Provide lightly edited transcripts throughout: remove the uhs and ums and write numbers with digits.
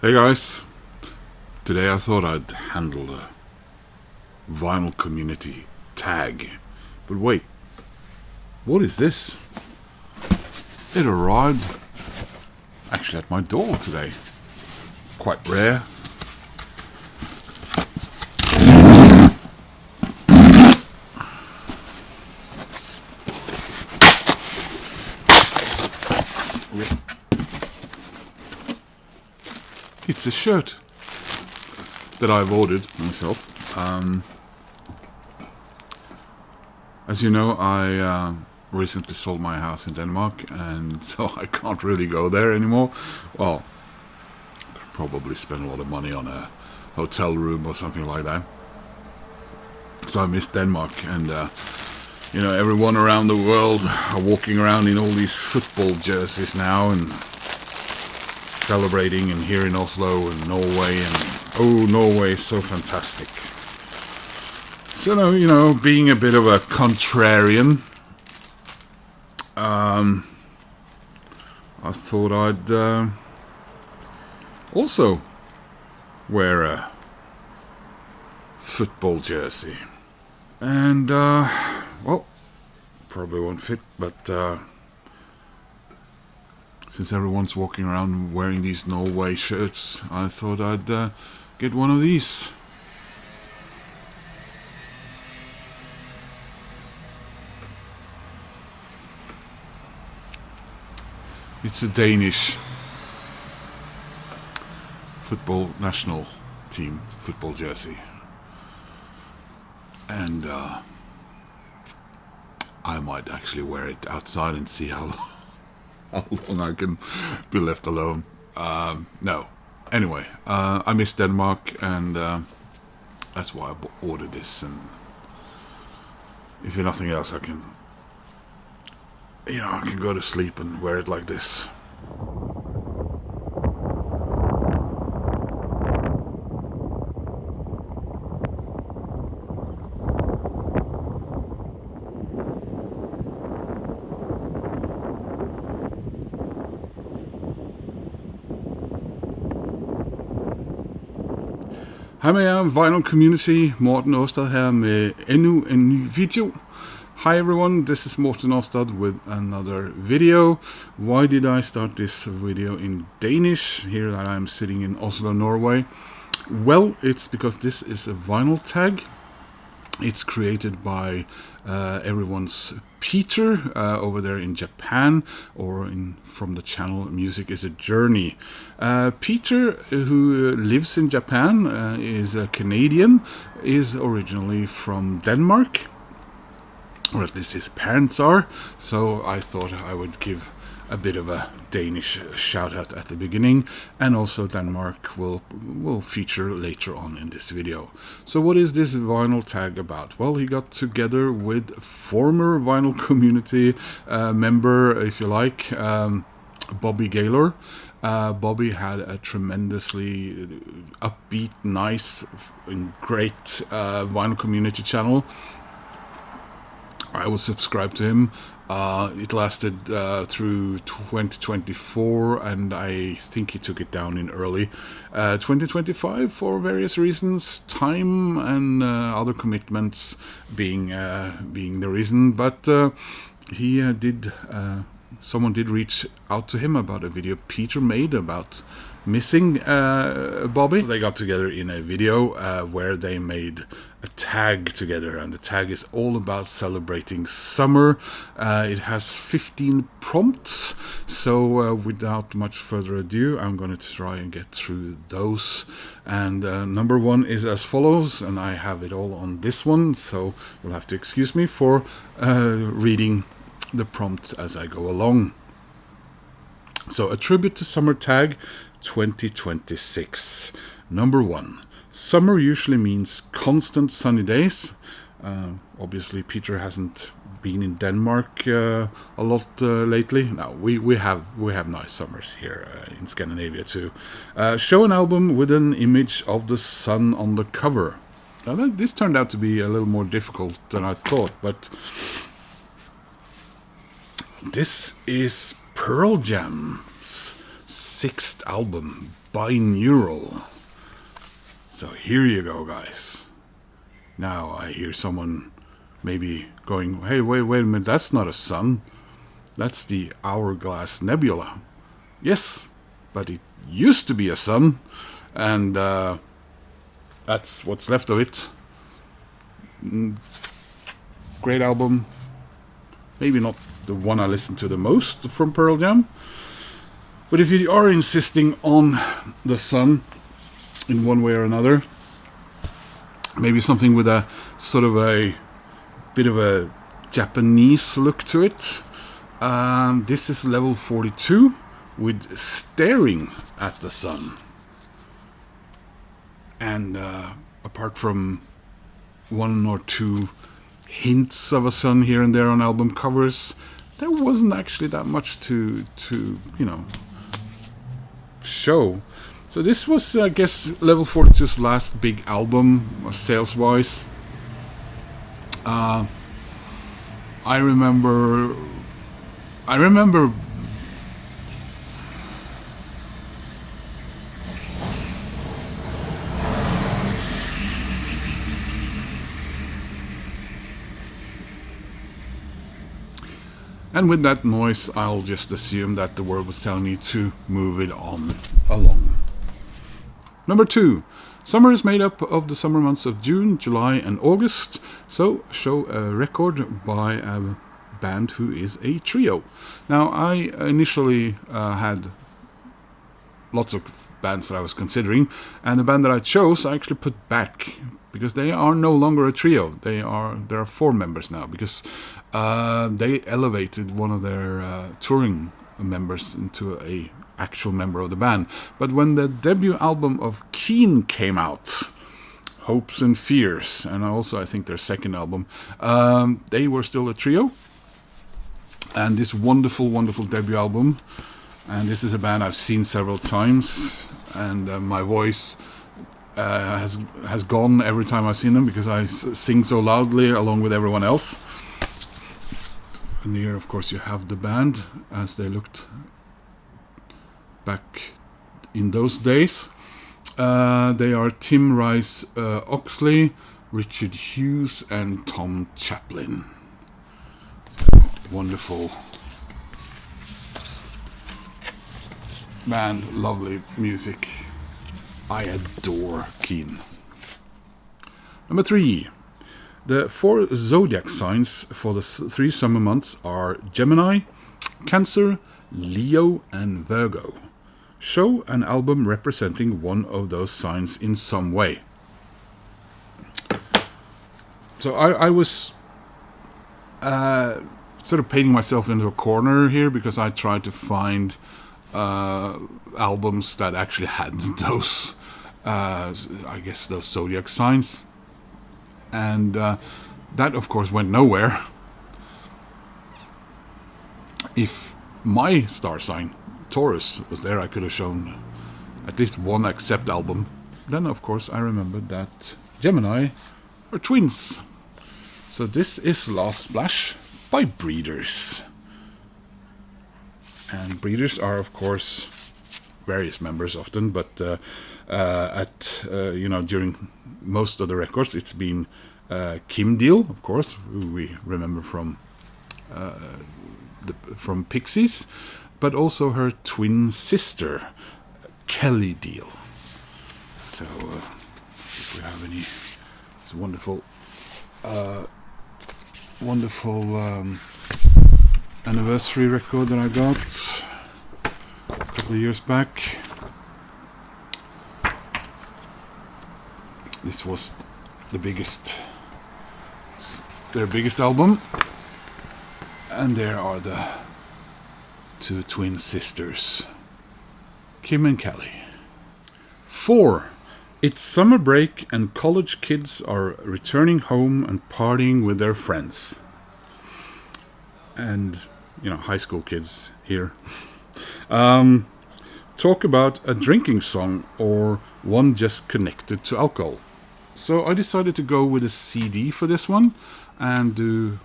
Hey guys, today I thought I'd handle a vinyl community tag, but wait, what is this? It arrived actually at my door today, quite rare. It's a shirt that I've ordered myself. As you know, I recently sold my house in Denmark, and so I can't really go there anymore. Well, I'd probably spend a lot of money on a hotel room or something like that. So I miss Denmark, and everyone around the world are walking around in all these football jerseys now and celebrating, and here in Oslo and Norway, and Norway is so fantastic. So being a bit of a contrarian, I thought I'd also wear a football jersey, and well, probably won't fit, but since everyone's walking around wearing these Norway shirts, I thought I'd get one of these. It's a Danish football national team football jersey, and I might actually wear it outside and see how long I can be left alone. No. Anyway, I miss Denmark, and that's why I ordered this. And if nothing else, I can go to sleep and wear it like this. Hej med jer, Vinyl Community. Morten Aastad her med endnu en ny video. Hi everyone, this is Morten Aastad with another video. Why did I start this video in Danish, here that I'm sitting in Oslo, Norway? Well, it's because this is a vinyl tag. It's created by everyone's Peter over there in Japan, or from the channel Music is a Journey. Peter, who lives in Japan, is a Canadian, is originally from Denmark, or at least his parents are, so I thought I would give a bit of a Danish shout out at the beginning, and also Denmark will feature later on in this video. So what is this vinyl tag about? Well, he got together with former vinyl community member, if you like, Bobby Gaylor. Bobby had a tremendously upbeat, nice and great vinyl community channel. I was subscribed to him. It lasted through 2024, and I think he took it down in early 2025 for various reasons, time and other commitments being the reason. But someone did reach out to him about a video Peter made about missing Bobby. So they got together in a video where they made a tag together, and the tag is all about celebrating summer. It has 15 prompts, so without much further ado, I'm going to try and get through those. And number one is as follows, and I have it all on this one, so you'll have to excuse me for reading the prompts as I go along. So, a tribute to summer tag 2026. Number one. Summer usually means constant sunny days. Obviously, Peter hasn't been in Denmark a lot lately. No, we have nice summers here in Scandinavia too. Show an album with an image of the sun on the cover. Now, this turned out to be a little more difficult than I thought, but this is Pearl Jam's sixth album, binaural. So here you go, guys. Now I hear someone maybe going, hey, wait a minute, that's not a sun. That's the Hourglass Nebula. Yes, but it used to be a sun, and that's what's left of it. Great album. Maybe not the one I listen to the most from Pearl Jam. But if you are insisting on the sun in one way or another, maybe something with a sort of a bit of a Japanese look to it, this is level 42 with Staring at the Sun. And apart from one or two hints of a sun here and there on album covers, there wasn't actually that much to show. So this was, I guess, level 42's last big album, sales-wise. I remember. And with that noise, I'll just assume that the word was telling me to move it on along. Number 2. Summer is made up of the summer months of June, July and August, so show a record by a band who is a trio. Now, I initially had lots of bands that I was considering, and the band that I chose I actually put back, because they are no longer a trio. There are 4 members now, because they elevated one of their touring members into a actual member of the band. But when the debut album of Keane came out, Hopes and Fears, and also I think their second album, they were still a trio. And this wonderful, wonderful debut album, and this is a band I've seen several times, and my voice has gone every time I've seen them, because I sing so loudly along with everyone else. And here, of course, you have the band as they looked back in those days. They are Tim Rice Oxley, Richard Hughes, and Tom Chaplin. So, wonderful band, lovely music. I adore Keane. Number 3. The 4 zodiac signs for the 3 summer months are Gemini, Cancer, Leo, and Virgo. Show an album representing one of those signs in some way. So I was sort of painting myself into a corner here, because I tried to find albums that actually had those, I guess, those zodiac signs. And that, of course, went nowhere. If my star sign, Taurus, was there, I could have shown at least one Accept album. Then, of course, I remembered that Gemini are twins. So this is Last Splash by Breeders. And Breeders are, of course, various members often, but during most of the records, it's been Kim Deal, of course, who we remember from Pixies, but also her twin sister, Kelly Deal. So, see if we have any. It's a wonderful anniversary record that I got a couple of years back. This was their biggest album, and there are the 2 twin sisters, Kim and Kelly. 4. It's summer break and college kids are returning home and partying with their friends. And, high school kids here. Talk about a drinking song or one just connected to alcohol. So I decided to go with a CD for this one and do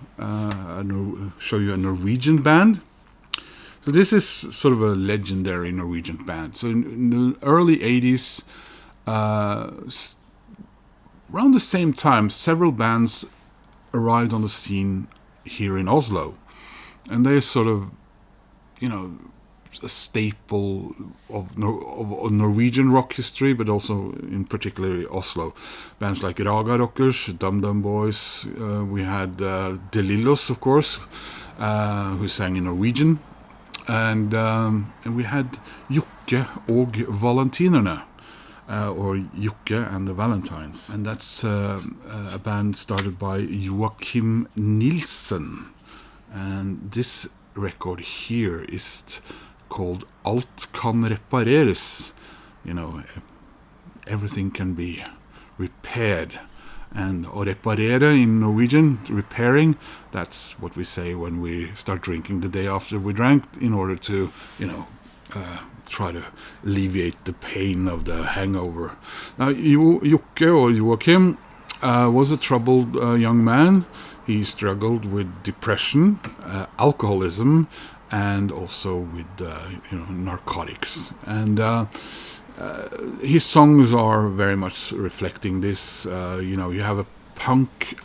show you a Norwegian band. So this is sort of a legendary Norwegian band. So in the early 80s, around the same time, several bands arrived on the scene here in Oslo. And they're sort of, a staple of Norwegian rock history, but also in particular Oslo. Bands like Raga Rockers, Dum Dum Boys. We had De Lillos, of course, who sang in Norwegian. And we had Jokke og Valentinerne, or Jokke and the Valentines. And that's a band started by Joachim Nilsen. And this record here is called Alt kan repareres. Everything can be repaired. And å reparere in Norwegian, repairing, that's what we say when we start drinking the day after we drank, in order to, try to alleviate the pain of the hangover. Now, Jokke, or Joachim, was a troubled young man. He struggled with depression, alcoholism, and also with narcotics. And his songs are very much reflecting this. You have a punk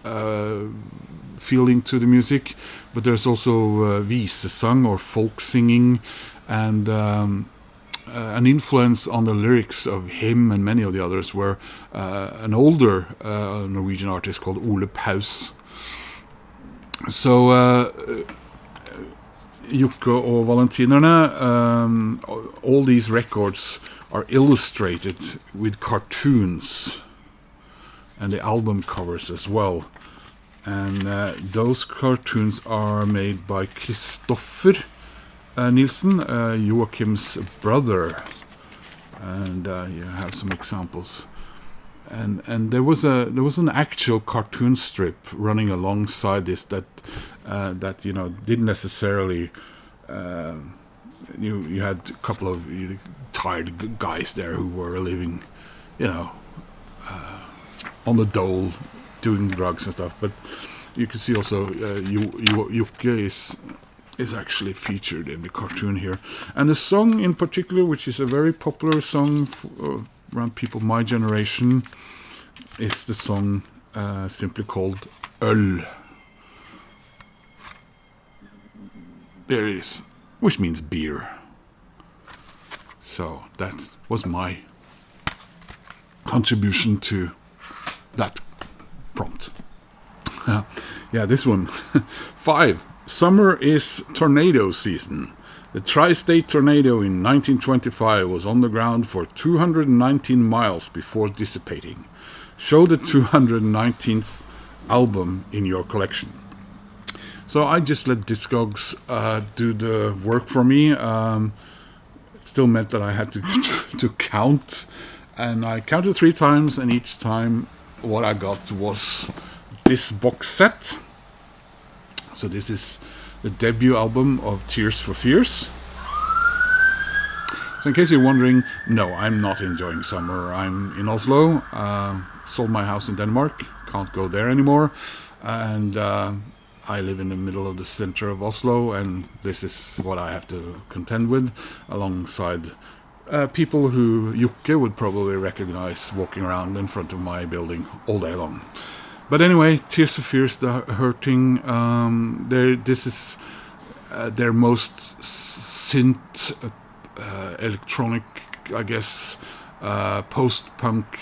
feeling to the music, but there's also visesang, or folk singing, and an influence on the lyrics of him and many of the others were an older Norwegian artist called Ole Paus. So Jokke og Valentinerne, all these records are illustrated with cartoons, and the album covers as well. And those cartoons are made by Kristoffer Nilsen, Joachim's brother. And you have some examples. And there was an actual cartoon strip running alongside this that didn't necessarily. You had a couple of tired guys there who were living, on the dole, doing drugs and stuff. But you can see also Jokke is actually featured in the cartoon here. And the song in particular, which is a very popular song around people my generation, is the song simply called Øl. There it is, which means beer. So that was my contribution to that prompt. Yeah, this one. 5. Summer is tornado season. The tri-state tornado in 1925 was on the ground for 219 miles before dissipating. Show the 219th album in your collection. So I just let Discogs do the work for me. It still meant that I had to count. And I counted 3 times, and each time what I got was this box set. So this is the debut album of Tears for Fears. So in case you're wondering, no, I'm not enjoying summer. I'm in Oslo, sold my house in Denmark, can't go there anymore, and I live in the middle of the center of Oslo, and this is what I have to contend with, alongside people who Jokke would probably recognize walking around in front of my building all day long. But anyway, Tears for Fears, The Hurting, this is their most synth, electronic, I guess, post-punk,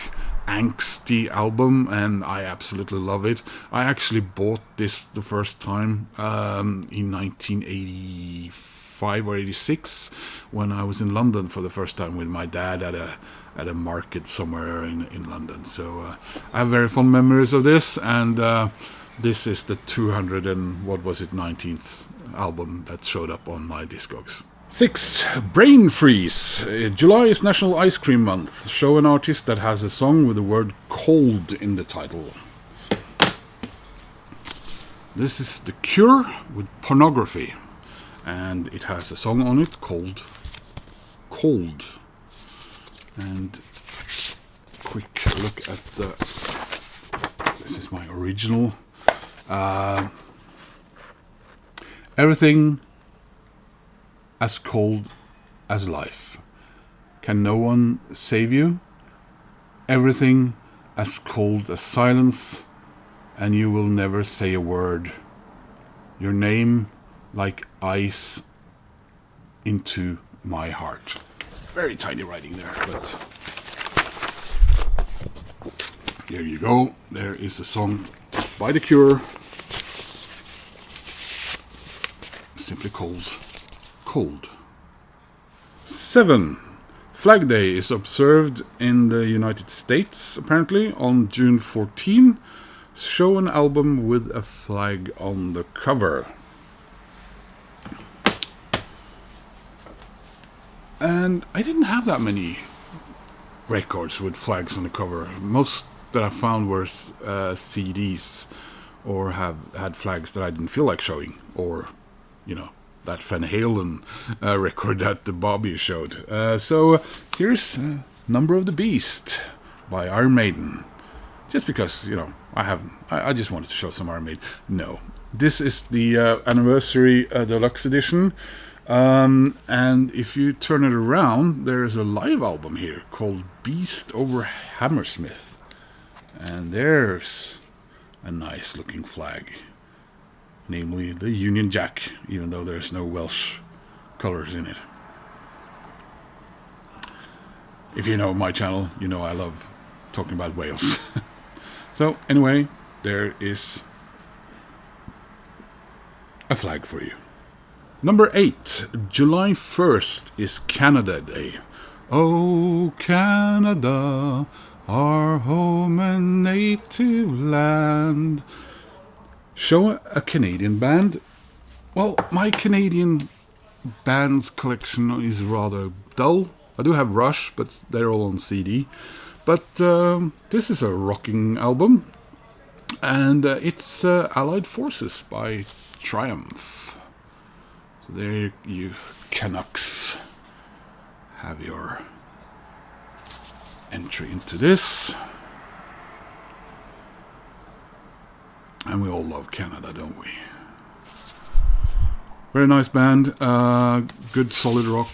angsty album, and I absolutely love it. I actually bought this the first time in 1985 or 86 when I was in London for the first time with my dad at a market somewhere in London. So I have very fond memories of this, and this is the 19th album that showed up on my Discogs. 6. Brain Freeze. July is National Ice Cream Month. Show an artist that has a song with the word cold in the title. This is The Cure with Pornography, and it has a song on it called Cold. And quick look at this is my original. Everything as cold as life. Can no one save you? Everything as cold as silence, and you will never say a word. Your name like ice into my heart. Very tiny writing there, but there you go. There is a song by The Cure. Simply called Cold. 7. Flag Day is observed in the United States, apparently, on June 14. Show an album with a flag on the cover. And I didn't have that many records with flags on the cover. Most that I found were CDs, or had flags that I didn't feel like showing, or, you know, that Van Halen record that Bobby showed. So here's Number of the Beast by Iron Maiden. Just because, you know, I just wanted to show some Iron Maiden. No, this is the anniversary deluxe edition. And if you turn it around, there's a live album here called Beast over Hammersmith. And there's a nice looking flag. Namely the Union Jack, even though there's no Welsh colors in it. If you know my channel, you know I love talking about Wales. So anyway, there is a flag for you. Number 8, July 1st is Canada Day. Oh, Canada, our home and native land. Show a Canadian band. Well, my Canadian bands collection is rather dull. I do have Rush, but they're all on CD. But this is a rocking album. And it's Allied Forces by Triumph. So there you Canucks have your entry into this. And we all love Canada, don't we? Very nice band, good solid rock.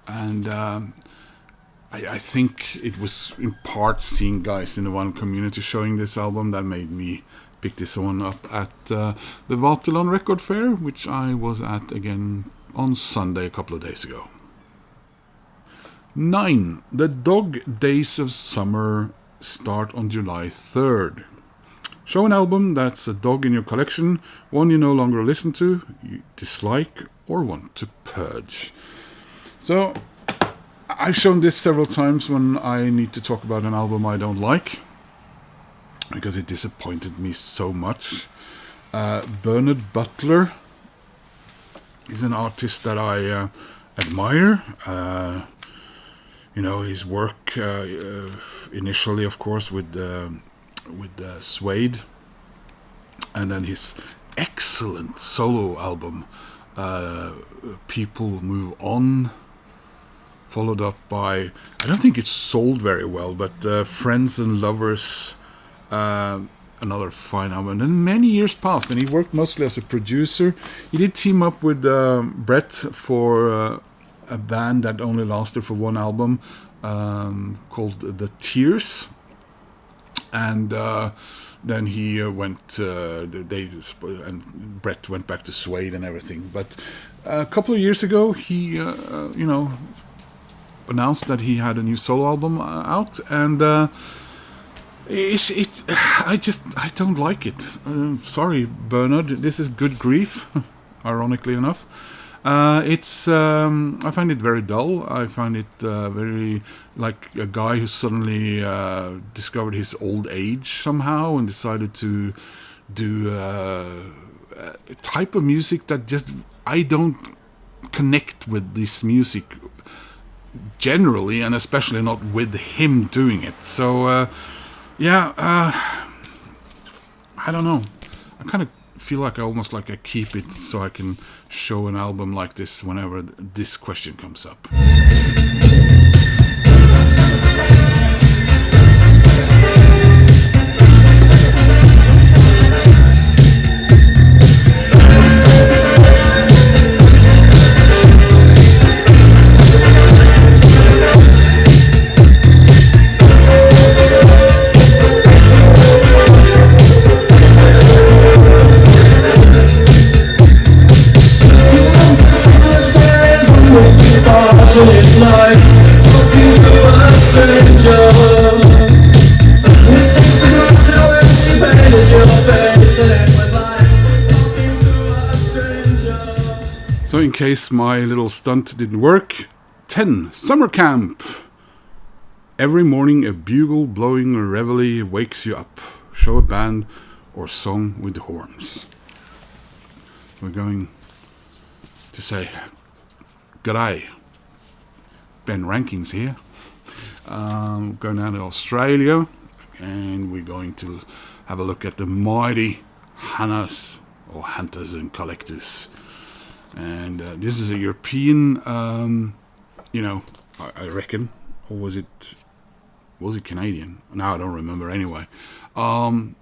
And I think it was in part seeing guys in the One Community showing this album that made me pick this one up at the Vaterland Record Fair, which I was at again on Sunday a couple of days ago. 9. The Dog Days of Summer start on July 3rd. Show an album that's a dog in your collection, one you no longer listen to, you dislike, or want to purge. So, I've shown this several times when I need to talk about an album I don't like, because it disappointed me so much. Bernard Butler is an artist that I admire. You know, his work initially, of course, with Suede, and then his excellent solo album, People Move On, followed up by, I don't think it's sold very well, but Friends and Lovers, another fine album. And then many years passed, and he worked mostly as a producer. He did team up with Brett for a band that only lasted for one album, called The Tears. And then he went, and Brett went back to Suede and everything. But a couple of years ago, he, announced that he had a new solo album out, and I don't like it. Sorry, Bernard. This is good grief, ironically enough. I find it very dull. I find it very like a guy who suddenly discovered his old age somehow and decided to do a type of music that just I don't connect with this music generally, and especially not with him doing it. So I don't know. I kind of feel like I keep it so I can show an album like this whenever this question comes up. So in case my little stunt didn't work, 10. Summer camp. Every morning a bugle blowing a reveille wakes you up. Show a band or song with horns. We're going to say g'day. Ben Rankins here. Going down to Australia, and we're going to have a look at the mighty hunters or hunters and collectors. And this is a European, I reckon, or was it Canadian? Now I don't remember. Anyway, not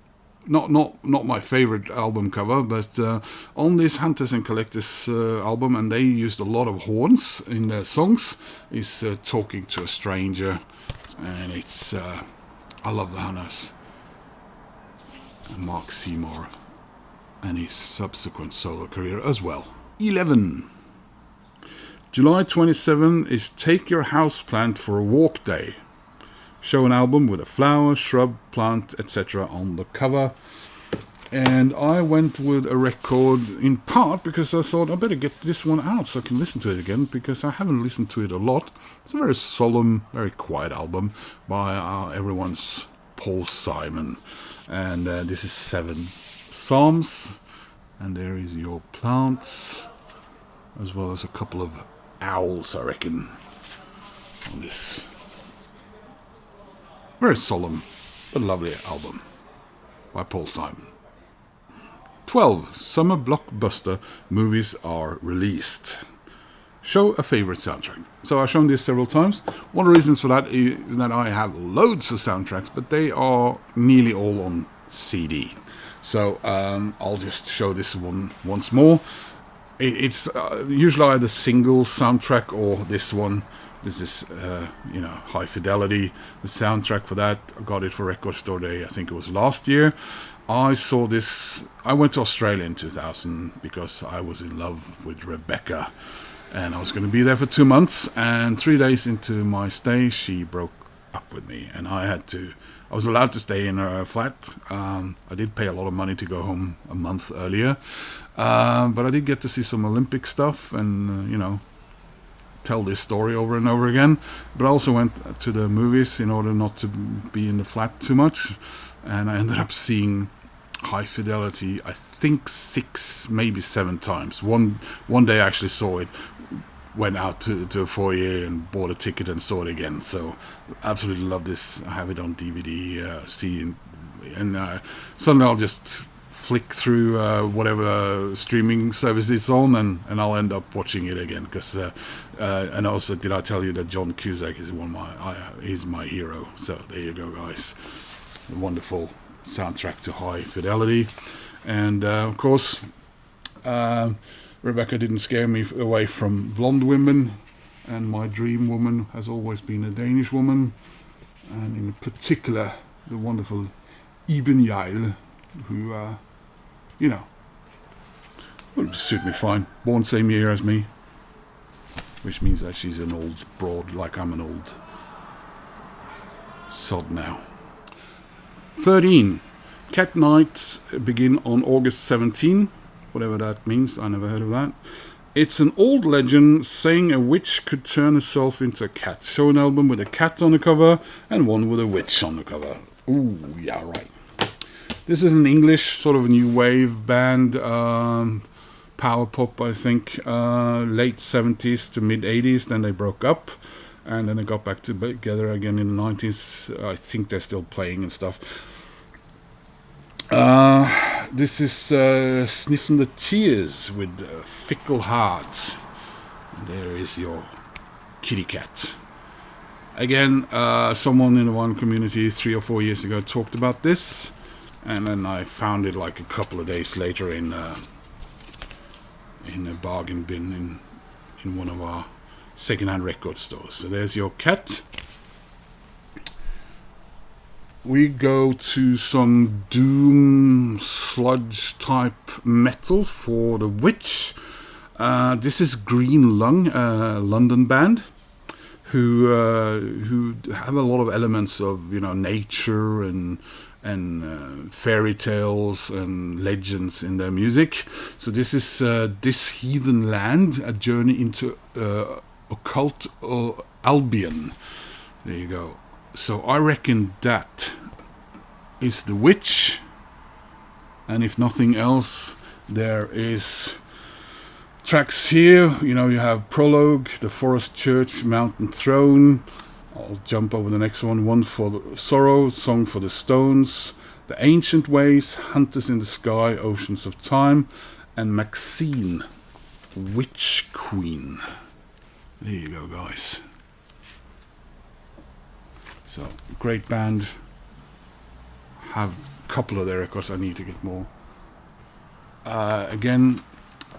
my favorite album cover, but on this Hunters and Collectors album, and they used a lot of horns in their songs, is Talking to a Stranger, and it's I love the Hunters. Mark Seymour and his subsequent solo career as well. 11. July 27 is Take Your Houseplant for a Walk Day. Show an album with a flower, shrub, plant, etc. on the cover. And I went with a record in part because I thought I better get this one out so I can listen to it again, because I haven't listened to it a lot. It's a very solemn, very quiet album by everyone's Paul Simon. And this is 7 Psalms. And there is your plants, as well as a couple of owls, I reckon, on this very solemn but lovely album by Paul Simon. 12. Summer blockbuster movies are released. Show a favorite soundtrack. So I've shown this several times. One of the reasons for that is that I have loads of soundtracks, but they are nearly all on CD. So I'll just show this one once more. It's usually either single soundtrack or this one. This is, High Fidelity. The soundtrack for that, I got it for Record Store Day, I think it was last year. I saw this, I went to Australia in 2000 because I was in love with Rebecca. And I was going to be there for 2 months. And 3 days into my stay, she broke up with me. And I was allowed to stay in her flat. I did pay a lot of money to go home a month earlier. But I did get to see some Olympic stuff and, tell this story over and over again. But I also went to the movies in order not to be in the flat too much. And I ended up seeing High Fidelity, I think 6, maybe 7 times. One day I actually saw it, went out to a foyer and bought a ticket and saw it again. So absolutely love this. I have it on DVD, and suddenly I'll just flick through whatever streaming service it's on, and I'll end up watching it again. Because and also, did I tell you that John Cusack is he's my hero? So there you go, guys. A wonderful soundtrack to High Fidelity, and of course, Rebecca didn't scare me away from blonde women, and my dream woman has always been a Danish woman, and in particular the wonderful Iben Hjejle, who would suit me fine. Born same year as me, which means that she's an old broad, like I'm an old sod now. 13. Cat nights begin on August 17. Whatever that means, I never heard of that. It's an old legend saying a witch could turn herself into a cat. Show an album with a cat on the cover and one with a witch on the cover. Ooh, yeah, right. This is an English sort of new wave band, power pop, I think, late 70s to mid 80s. Then they broke up, and then they got back together again in the 90s. I think they're still playing and stuff. This is Sniffing the Tears with Fickle Heart. There is your kitty cat. Again, someone in the one community 3 or 4 years ago talked about this, and then I found it like a couple of days later in a bargain bin in one of our second-hand record stores. So there's your cat. We go to some doom sludge type metal for the witch. This is Green Lung, a London band who have a lot of elements of nature and and fairy tales and legends in their music. So this is This Heathen Land, a journey into occult Albion. There you go. So I reckon that is The Witch, and if nothing else, there is tracks here. You know, you have Prologue, The Forest Church, Mountain Throne. I'll jump over the next one. One for the Sorrow, Song for the Stones, The Ancient Ways, Hunters in the Sky, Oceans of Time, and Maxine, Witch Queen. There you go, guys. So, great band. Have a couple of their records. I need to get more. Again,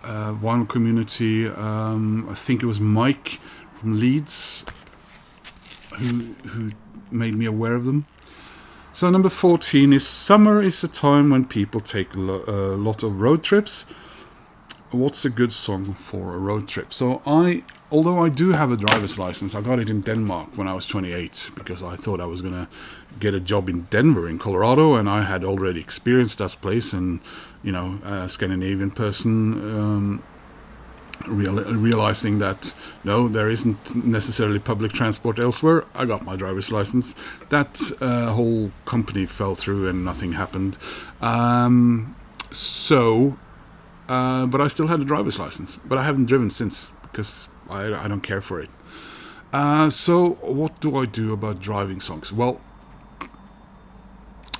Vinyl Community. I think it was Mike from Leeds who made me aware of them. So number 14 is Summer is a time when people take a lot of road trips. What's a good song for a road trip? So although I do have a driver's license, I got it in Denmark when I was 28 because I thought I was going to get a job in Denver in Colorado, and I had already experienced that place, and you know, a Scandinavian person realizing that no, there isn't necessarily public transport elsewhere. I got my driver's license. That whole company fell through and nothing happened. But I still had a driver's license, but I haven't driven since because I don't care for it. So what do I do about driving songs? Well,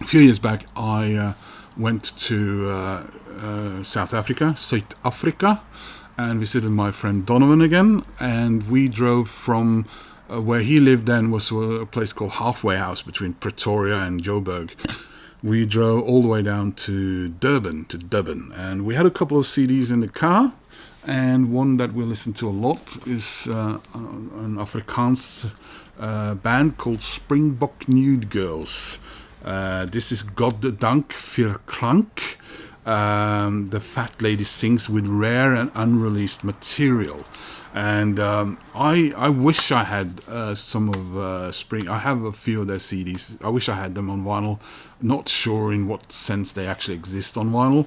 a few years back I went to South Africa, Zuid-Afrika, and visited my friend Donovan again, and we drove from where he lived then was a place called Halfway House between Pretoria and Joburg. We drove all the way down to Durban, and we had a couple of CDs in the car, and one that we listened to a lot is an Afrikaans band called Springbok Nude Girls. This is Goddank vir Klank. The fat lady sings with rare and unreleased material, and I wish I had some of Spring. I have a few of their CDs. I wish I had them on vinyl. Not sure in what sense they actually exist on vinyl.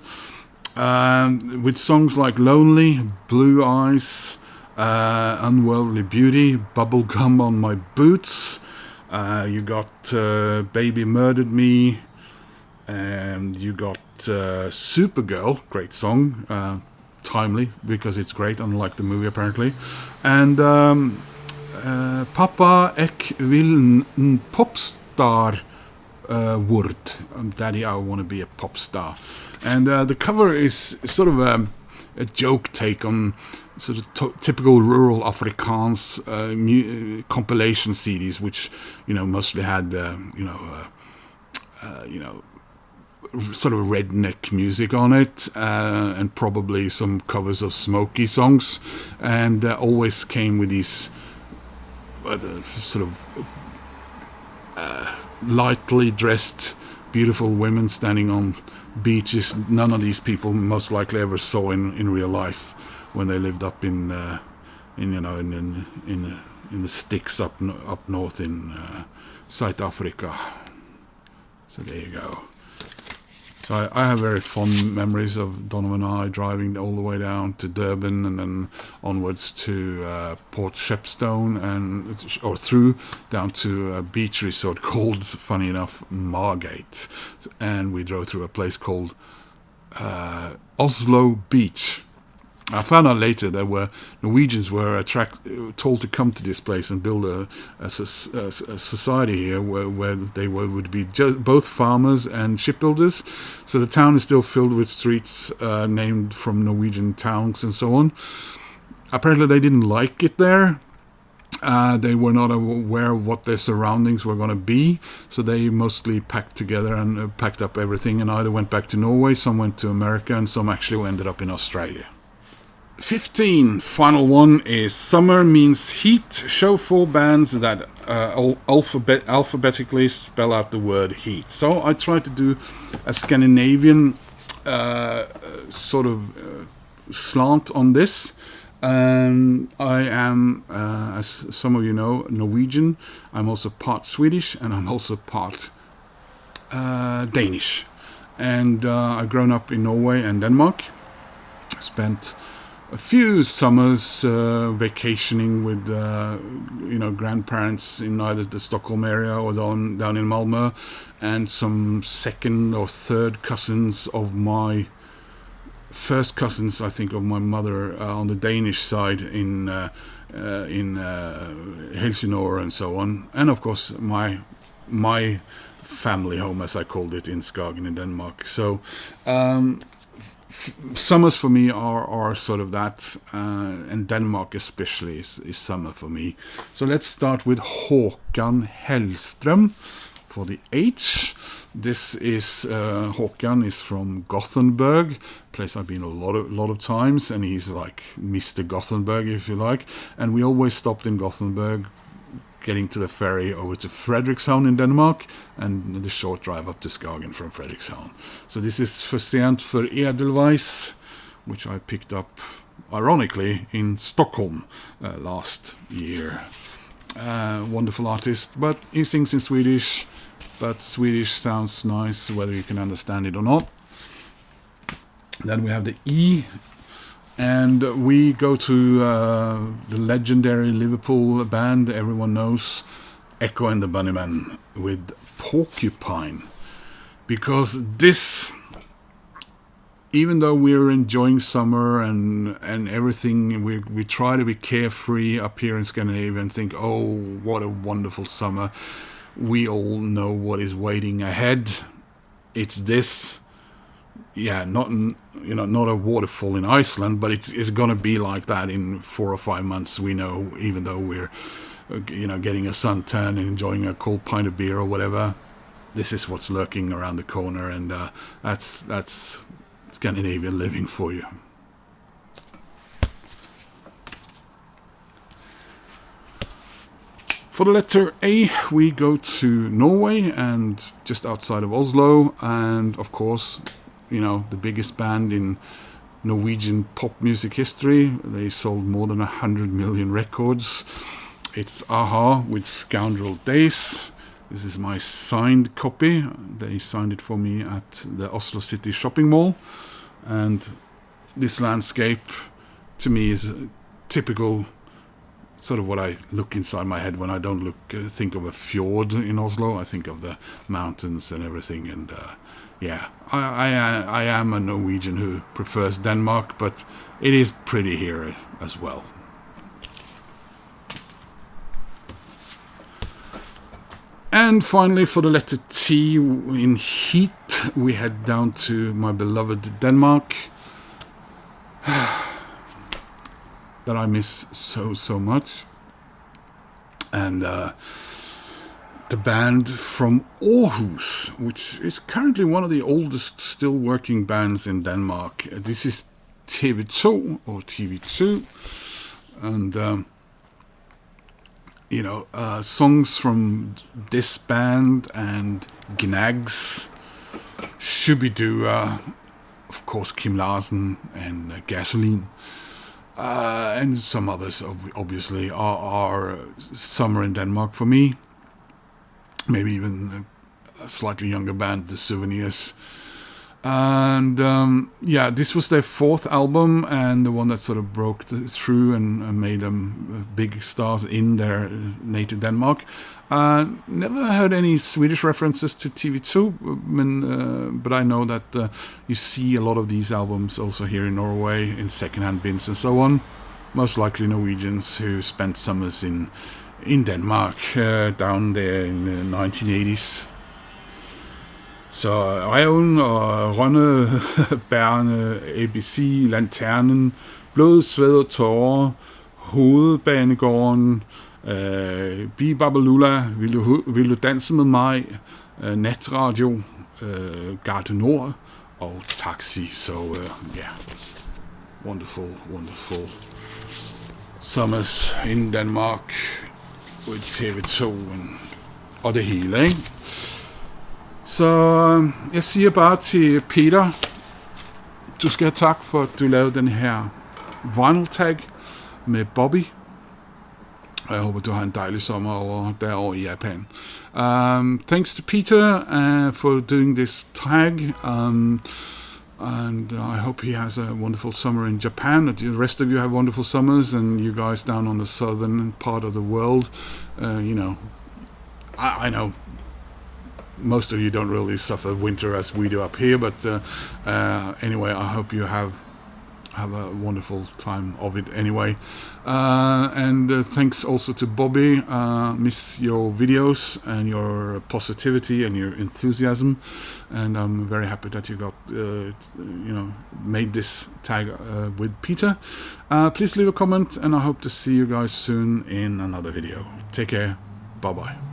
With songs like Lonely, Blue Eyes, Unworldly Beauty, Bubblegum on My Boots. You got Baby Murdered Me, and you got Supergirl, great song, timely because it's great, unlike the movie apparently. And Papa ek wil een popstar word. Daddy, I want to be a pop star. And the cover is sort of a joke take on sort of typical rural Afrikaans compilation CDs, which mostly had sort of redneck music on it, and probably some covers of Smokey songs, and always came with these sort of lightly dressed beautiful women standing on beaches. None of these people most likely ever saw in real life when they lived up in the sticks up north in South Africa. So there you go. So I have very fond memories of Donovan and I driving all the way down to Durban and then onwards to Port Shepstone or through down to a beach resort called, funny enough, Margate. And we drove through a place called Oslo Beach. I found out later that Norwegians were told to come to this place and build a society here where they would be both farmers and shipbuilders. So the town is still filled with streets named from Norwegian towns and so on. Apparently they didn't like it there. They were not aware of what their surroundings were going to be, so they mostly packed together and packed up everything and either went back to Norway, some went to America, and some actually ended up in Australia. 15, final one, is Summer Means Heat. Show 4 bands that alphabetically spell out the word heat. So I tried to do a Scandinavian sort of slant on this. I am, as some of you know, Norwegian. I'm also part Swedish, and I'm also part Danish. And I've grown up in Norway and Denmark. Spent a few summers vacationing with grandparents in either the Stockholm area or down in Malmö, and some second or third cousins of my first cousins, I think, of my mother on the Danish side in Helsingør and so on, and of course my family home, as I called it, in Skagen in Denmark. So summers for me are sort of that, and Denmark especially is summer for me. So let's start with Håkan Hellström for the H. This is Håkan is from Gothenburg, place I've been a lot of times, and he's like Mr. Gothenburg, if you like. And we always stopped in Gothenburg, getting to the ferry over to Frederikshavn in Denmark, and the short drive up to Skagen from Frederikshavn. So this is For sent for Edelweiss, which I picked up, ironically, in Stockholm last year. Wonderful artist, but he sings in Swedish, but Swedish sounds nice whether you can understand it or not. Then we have the E, and we go to the legendary Liverpool band everyone knows, Echo and the Bunnymen, with Porcupine. Because this, even though we're enjoying summer and everything, we try to be carefree up here in Scandinavia and think, oh, what a wonderful summer. We all know what is waiting ahead. It's this. Yeah, not a waterfall in Iceland, but it's gonna be like that in 4 or 5 months. We know, even though we're getting a suntan and enjoying a cold pint of beer or whatever, this is what's lurking around the corner, and that's Scandinavian living for you. For the letter A, we go to Norway, and just outside of Oslo, and of course, the biggest band in Norwegian pop music history. They sold more than 100 million records. It's a-ha with Scoundrel Days. This is my signed copy. They signed it for me at the Oslo City shopping mall. And this landscape, to me, is a typical sort of what I look inside my head when I don't think of a fjord in Oslo. I think of the mountains and everything, and I am a Norwegian who prefers Denmark, but it is pretty here as well. And finally, for the letter T in heat, we head down to my beloved Denmark, that I miss so much. And the band from Aarhus, which is currently one of the oldest still working bands in Denmark. This is TV2 or TV2, and songs from this band and Gnags, Shubidua, of course Kim Larsen, and Gasoline. And some others, obviously, are summer in Denmark for me. Maybe even a slightly younger band, The Souvenirs. And this was their 4th album, and the one that sort of broke through and made them big stars in their native Denmark. Never heard any Swedish references to TV2, but I know that you see a lot of these albums also here in Norway in secondhand bins and so on. Most likely Norwegians who spent summers in Denmark down there in the 1980s. Så I own Rønne, Bærne, ABC, Lanternen, Blod, Sved og Tårer, Hovedbanegården, Bibabalula, vil du danse med mig, Natradio, Garde Nord og Taxi. So wonderful summers in Denmark with TV2 og det hele, ikke? Så jeg siger bare til Peter, du skal have tak for, at du lavede den her vinyl tag med Bobby. Jeg håper du har en dejlig sommer over derovre i Japan. Thanks to Peter for doing this tag. And I hope he has a wonderful summer in Japan, that the rest of you have wonderful summers, and you guys down on the southern part of the world, you know, I know most of you don't really suffer winter as we do up here, but anyway, I hope you have a wonderful time of it anyway. And thanks also to Bobby. Miss your videos and your positivity and your enthusiasm, and I'm very happy that you got made this tag with Peter. Please leave a comment, and I hope to see you guys soon in another video. Take care. Bye bye.